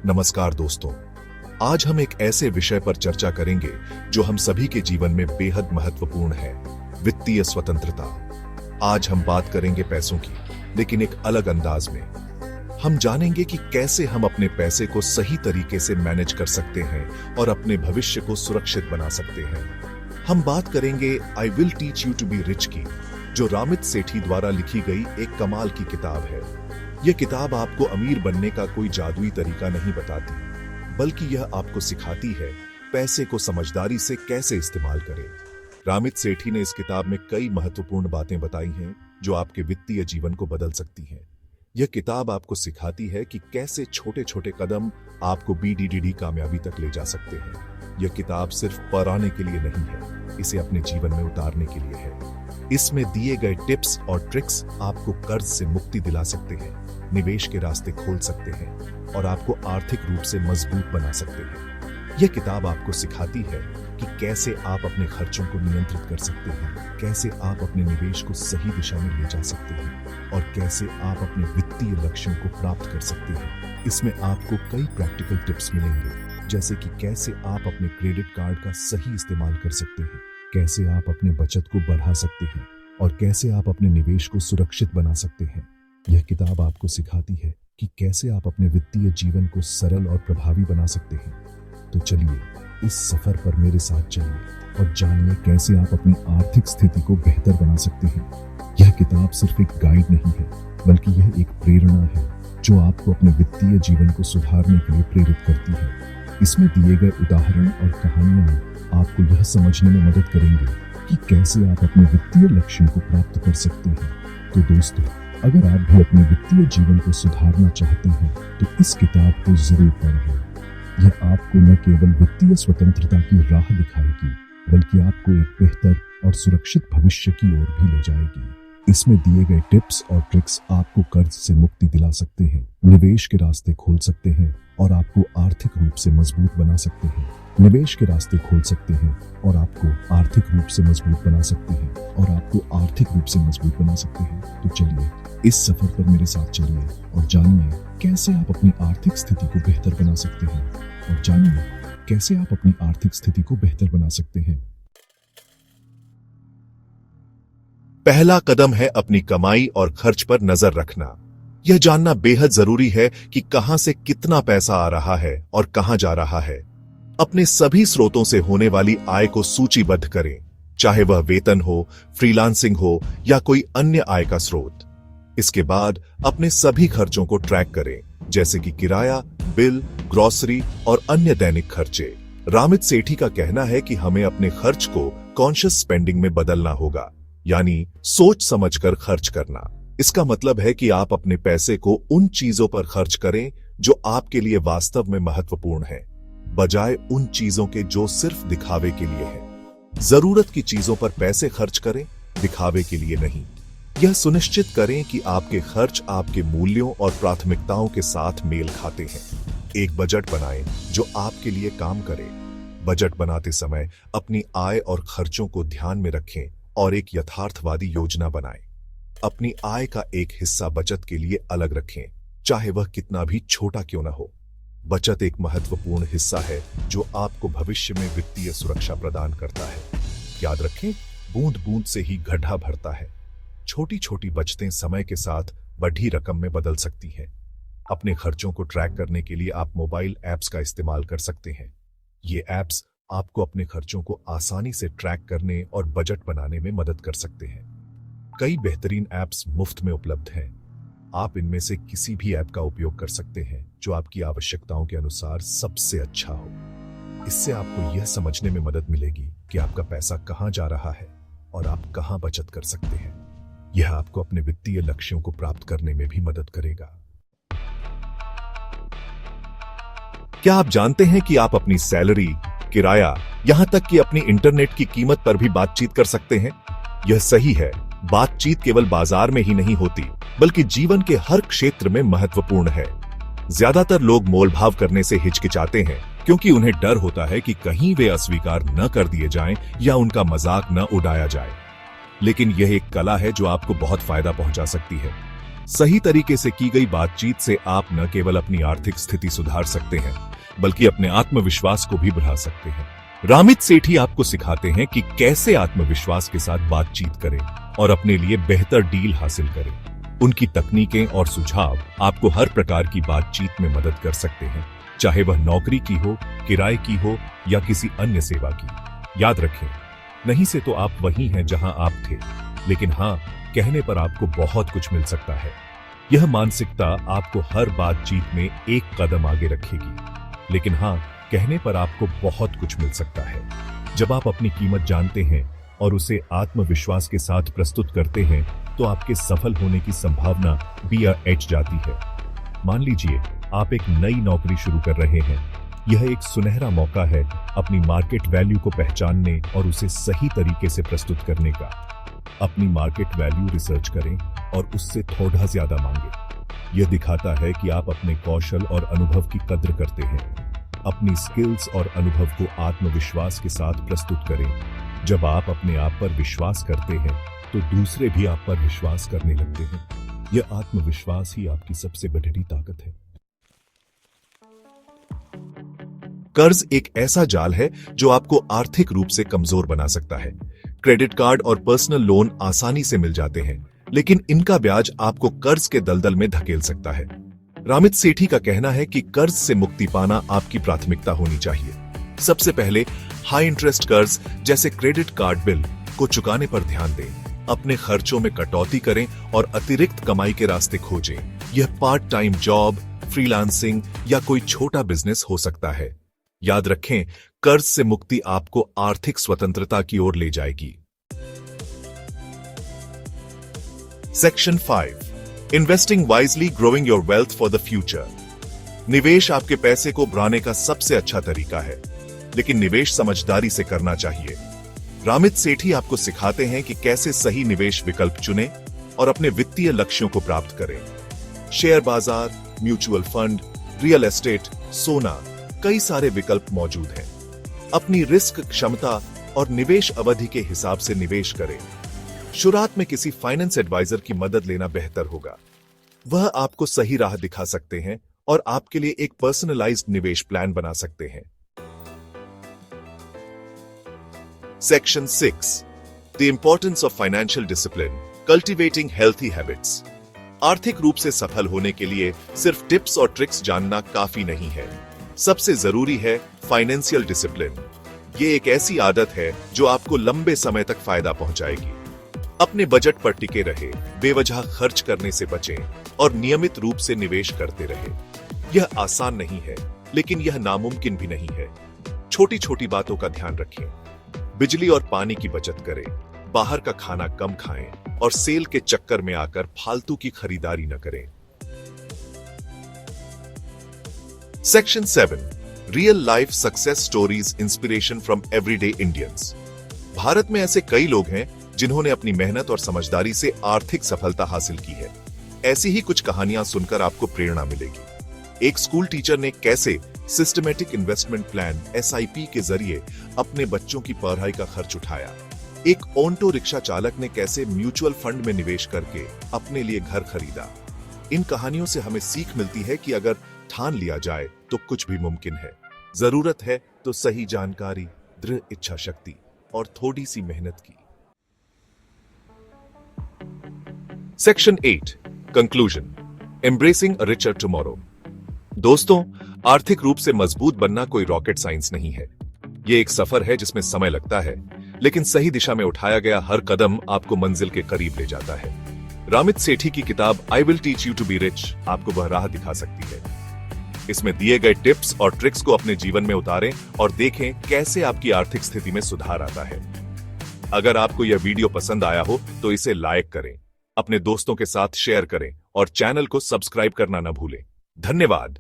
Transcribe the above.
नमस्कार दोस्तों, आज हम एक ऐसे विषय पर चर्चा करेंगे जो हम सभी के जीवन में बेहद महत्वपूर्ण है, वित्तीय स्वतंत्रता। आज हम बात करेंगे पैसों की, लेकिन एक अलग अंदाज में। हम जानेंगे कि कैसे हम अपने पैसे को सही तरीके से मैनेज कर सकते हैं और अपने भविष्य को सुरक्षित बना सकते हैं। हम बात करेंगे I will teach you to be rich की, जो रामित सेठी द्वारा लिखी गई एक कमाल की किताब है। यह किताब आपको अमीर बनने का कोई जादुई तरीका नहीं बताती, बल्कि यह आपको सिखाती है पैसे को समझदारी से कैसे इस्तेमाल करें। रामित सेठी ने इस किताब में कई महत्वपूर्ण बातें बताई हैं जो आपके वित्तीय जीवन को बदल सकती हैं। यह किताब आपको सिखाती है कि कैसे छोटे छोटे कदम आपको BDDD कामयाबी तक ले जा सकते हैं। यह किताब सिर्फ पढ़ने के लिए नहीं है, इसे अपने जीवन में उतारने के लिए है। इसमें दिए गए टिप्स और ट्रिक्स आपको कर्ज से मुक्ति दिला सकते हैं, निवेश के रास्ते खोल सकते हैं और आपको आर्थिक रूप से मजबूत बना सकते हैं। यह किताब आपको सिखाती है कि कैसे आप अपने खर्चों को नियंत्रित कर सकते हैं, कैसे आप अपने निवेश को सही दिशा में ले जा सकते हैं और कैसे आप अपने वित्तीय लक्ष्यों को प्राप्त कर सकते हैं। इसमें आपको कई प्रैक्टिकल टिप्स मिलेंगे, जैसे कि कैसे आप अपने क्रेडिट कार्ड का सही इस्तेमाल कर सकते हैं, कैसे आप अपने बचत को बढ़ा सकते हैं और कैसे आप अपने निवेश को सुरक्षित बना सकते हैं। यह किताब आपको सिखाती है कि कैसे आप अपने वित्तीय जीवन को सरल और प्रभावी बना सकते हैं। तो चलिए इस सफर पर मेरे साथ चलिए और जानिए कैसे आप अपनी आर्थिक स्थिति को बेहतर बना सकते हैं। यह किताब सिर्फ एक गाइड नहीं है, बल्कि यह एक प्रेरणा है जो आपको अपने वित्तीय जीवन को सुधारने के लिए प्रेरित करती है। इसमें दिए गए उदाहरण और कहानियां आपको यह समझने में मदद करेंगे कि कैसे आप अपने वित्तीय लक्ष्यों को प्राप्त कर सकते हैं। तो दोस्तों, अगर आप भी अपने वित्तीय जीवन को सुधारना चाहते हैं तो इस किताब को जरूर पढ़ें। यह आपको न केवल वित्तीय स्वतंत्रता की राह दिखाएगी, बल्कि आपको एक बेहतर और सुरक्षित भविष्य की ओर भी ले जाएगी। इसमें दिए गए टिप्स और ट्रिक्स आपको कर्ज से मुक्ति दिला सकते हैं, निवेश के रास्ते खोल सकते हैं और आपको आर्थिक रूप से मजबूत बना सकते हैं। निवेश के रास्ते खोल सकते हैं और आपको आर्थिक रूप से मजबूत बना सकते हैं और आपको आर्थिक रूप से मजबूत बना सकते हैं। तो चलिए इस सफर पर मेरे साथ चलिए और जानिए कैसे आप अपनी आर्थिक स्थिति को बेहतर बना सकते हैं और जानिए कैसे आप अपनी आर्थिक स्थिति को बेहतर बना सकते हैं। पहला कदम है अपनी कमाई और खर्च पर नजर रखना। यह जानना बेहद जरूरी है कि कहां से कितना पैसा आ रहा है और कहां जा रहा है। अपने सभी स्रोतों से होने वाली आय को सूचीबद्ध करें, चाहे वह वेतन हो, फ्रीलांसिंग हो या कोई अन्य आय का स्रोत। इसके बाद अपने सभी खर्चों को ट्रैक करें, जैसे कि किराया, बिल, ग्रोसरी और अन्य दैनिक खर्चे। रामित सेठी का कहना है कि हमें अपने खर्च को कॉन्शियस स्पेंडिंग में बदलना होगा, यानी सोच समझकर खर्च करना। इसका मतलब है कि आप अपने पैसे को उन चीजों पर खर्च करें जो आपके लिए वास्तव में महत्वपूर्ण है, बजाय उन चीजों के जो सिर्फ दिखावे के लिए है। जरूरत की चीजों पर पैसे खर्च करें, दिखावे के लिए नहीं। यह सुनिश्चित करें कि आपके खर्च आपके मूल्यों और प्राथमिकताओं के साथ मेल खाते हैं। एक बजट बनाएं जो आपके लिए काम करे। बजट बनाते समय अपनी आय और खर्चों को ध्यान में रखें और एक यथार्थवादी योजना बनाएं। अपनी आय का एक हिस्सा बचत के लिए अलग रखें, चाहे वह कितना भी छोटा क्यों न हो। बचत एक महत्वपूर्ण हिस्सा है जो आपको भविष्य में वित्तीय सुरक्षा प्रदान करता है। याद रखें, बूंद बूंद से ही गड्ढा भरता है। छोटी छोटी बचतें समय के साथ बड़ी रकम में बदल सकती हैं। अपने खर्चों को ट्रैक करने के लिए आप मोबाइल ऐप्स का इस्तेमाल कर सकते हैं। ये ऐप्स आपको अपने खर्चों को आसानी से ट्रैक करने और बजट बनाने में मदद कर सकते हैं। कई बेहतरीन ऐप्स मुफ्त में उपलब्ध हैं। आप इनमें से किसी भी ऐप का उपयोग कर सकते हैं जो आपकी आवश्यकताओं के अनुसार सबसे अच्छा हो। इससे आपको यह समझने में मदद मिलेगी कि आपका पैसा कहां जा रहा है और आप कहां बचत कर सकते हैं। यह आपको अपने वित्तीय लक्ष्यों को प्राप्त करने में भी मदद करेगा। क्या आप जानते हैं कि आप अपनी सैलरी, किराया, यहां तक कि अपनी इंटरनेट की कीमत पर भी बातचीत कर सकते हैं? यह सही है, बातचीत केवल बाजार में ही नहीं होती, बल्कि जीवन के हर क्षेत्र में महत्वपूर्ण है। ज्यादातर लोग मोलभाव करने से हिचकिचाते हैं क्योंकि उन्हें डर होता है कि कहीं वे अस्वीकार न कर दिए जाएं या उनका मजाक न उड़ाया जाए। लेकिन यह एक कला है जो आपको बहुत फायदा पहुंचा सकती है। सही तरीके से की गई बातचीत से आप न केवल अपनी आर्थिक स्थिति सुधार सकते हैं, बल्कि अपने आत्मविश्वास को भी बढ़ा सकते हैं। रामित सेठी आपको सिखाते हैं कि कैसे आत्मविश्वास के साथ बातचीत करें और अपने लिए बेहतर डील हासिल करें। उनकी तकनीकें और सुझाव आपको हर प्रकार की बातचीत में मदद कर सकते हैं, चाहे वह नौकरी की हो, किराए की हो या किसी अन्य सेवा की। याद रखें, नहीं से तो आप वही हैं जहां आप थे, लेकिन हां कहने पर आपको बहुत कुछ मिल सकता है। यह मानसिकता आपको हर बातचीत में एक कदम आगे रखेगी, लेकिन हां कहने पर आपको बहुत कुछ मिल सकता है। जब आप अपनी कीमत जानते हैं और उसे आत्मविश्वास के साथ प्रस्तुत करते हैं, तो आपके सफल होने की संभावना भी एज जाती है। मान लीजिए आप एक नई नौकरी शुरू कर रहे हैं। यह एक सुनहरा मौका है अपनी मार्केट वैल्यू को पहचानने और उसे सही तरीके से प्रस्तुत करने का। अपनी मार्केट वैल्यू रिसर्च करें और उससे थोड़ा ज्यादा मांगे। यह दिखाता है कि आप अपने कौशल और अनुभव की कद्र करते हैं। अपनी स्किल्स और अनुभव को आत्मविश्वास के साथ प्रस्तुत करें। जब आप अपने आप पर विश्वास करते हैं, तो दूसरे भी आप पर विश्वास करने लगते हैं। यह आत्मविश्वास ही आपकी सबसे बड़ी ताकत है। कर्ज एक ऐसा जाल है जो आपको आर्थिक रूप से कमजोर बना सकता है। क्रेडिट कार्ड और पर्सनल लोन आसानी से मिल जाते हैं, लेकिन इनका ब्याज आपको कर्ज के दलदल में धकेल सकता है। रामित सेठी का कहना है कि कर्ज से मुक्ति पाना आपकी प्राथमिकता होनी चाहिए। सबसे पहले हाई इंटरेस्ट कर्ज जैसे क्रेडिट कार्ड बिल को चुकाने पर ध्यान दें। अपने खर्चों में कटौती करें और अतिरिक्त कमाई के रास्ते खोजें। यह पार्ट टाइम जॉब, फ्रीलांसिंग या कोई छोटा बिजनेस हो सकता है। याद रखें, कर्ज से मुक्ति आपको आर्थिक स्वतंत्रता की ओर ले जाएगी। Section 5, investing wisely, growing your wealth for the future. निवेश आपके पैसे को बढ़ाने का सबसे अच्छा तरीका है, लेकिन निवेश समझदारी से करना चाहिए। रामित सेठी आपको सिखाते हैं कि कैसे सही निवेश विकल्प चुनें और अपने वित्तीय लक्ष्यों को प्राप्त करें। शेयर बाजार, म्यूचुअल फंड, रियल एस्टेट, सोना, कई सारे विकल्प मौजूद हैं। अपनी रिस्क क्षमता और निवेश अवधि के हिसाब से निवेश करें। शुरुआत में किसी फाइनेंस एडवाइजर की मदद लेना बेहतर होगा। वह आपको सही राह दिखा सकते हैं और आपके लिए एक पर्सनलाइज्ड निवेश प्लान बना सकते हैं। Section 6, the importance of financial discipline, cultivating healthy habits. आर्थिक रूप से सफल होने के लिए सिर्फ टिप्स और ट्रिक्स जानना काफी नहीं है। सबसे जरूरी है फाइनेंशियल डिसिप्लिन। ये एक ऐसी आदत है जो आपको लंबे समय तक फायदा पहुंचाएगी। अपने बजट पर टिके रहे, बेवजह खर्च करने से बचें और नियमित रूप से निवेश करते रहे। यह आसान नहीं है, लेकिन यह नामुमकिन भी नहीं है। छोटी छोटी बातों का ध्यान रखें। बिजली और पानी की बचत करें, बाहर का खाना कम खाएं और सेल के चक्कर में आकर फालतू की खरीदारी न करें। Section 7, real life success stories, inspiration from everyday Indians. Bharat में ऐसे कई लोग हैं जिन्होंने अपनी मेहनत और समझदारी से आर्थिक सफलता हासिल की है। ऐसी ही कुछ कहानियां सुनकर आपको प्रेरणा मिलेगी। एक स्कूल टीचर ने कैसे सिस्टमैटिक इन्वेस्टमेंट प्लान SIP के जरिए अपने बच्चों की पढ़ाई का खर्च उठाया। एक ऑटो रिक्शा चालक ने कैसे म्यूचुअल फंड में निवेश करके अपने लिए घर खरीदा। इन कहानियों से हमें सीख मिलती है कि अगर ठान लिया जाए तो कुछ भी मुमकिन है। जरूरत है तो सही जानकारी, दृढ़ इच्छा शक्ति और थोड़ी सी मेहनत की। Section 8, conclusion, embracing a richer tomorrow. दोस्तों, आर्थिक रूप से मजबूत बनना कोई रॉकेट साइंस नहीं है। यह एक सफर है जिसमें समय लगता है, लेकिन सही दिशा में उठाया गया हर कदम आपको मंजिल के करीब ले जाता है। रामित सेठी की किताब I will teach you to be rich आपको वह राह दिखा सकती है। इसमें दिए गए टिप्स और ट्रिक्स को अपने जीवन में उतारें और देखें कैसे आपकी आर्थिक स्थिति में सुधार आता है। अगर आपको यह वीडियो पसंद आया हो तो इसे लाइक करें, अपने दोस्तों के साथ शेयर करें और चैनल को सब्सक्राइब करना न भूलें। धन्यवाद।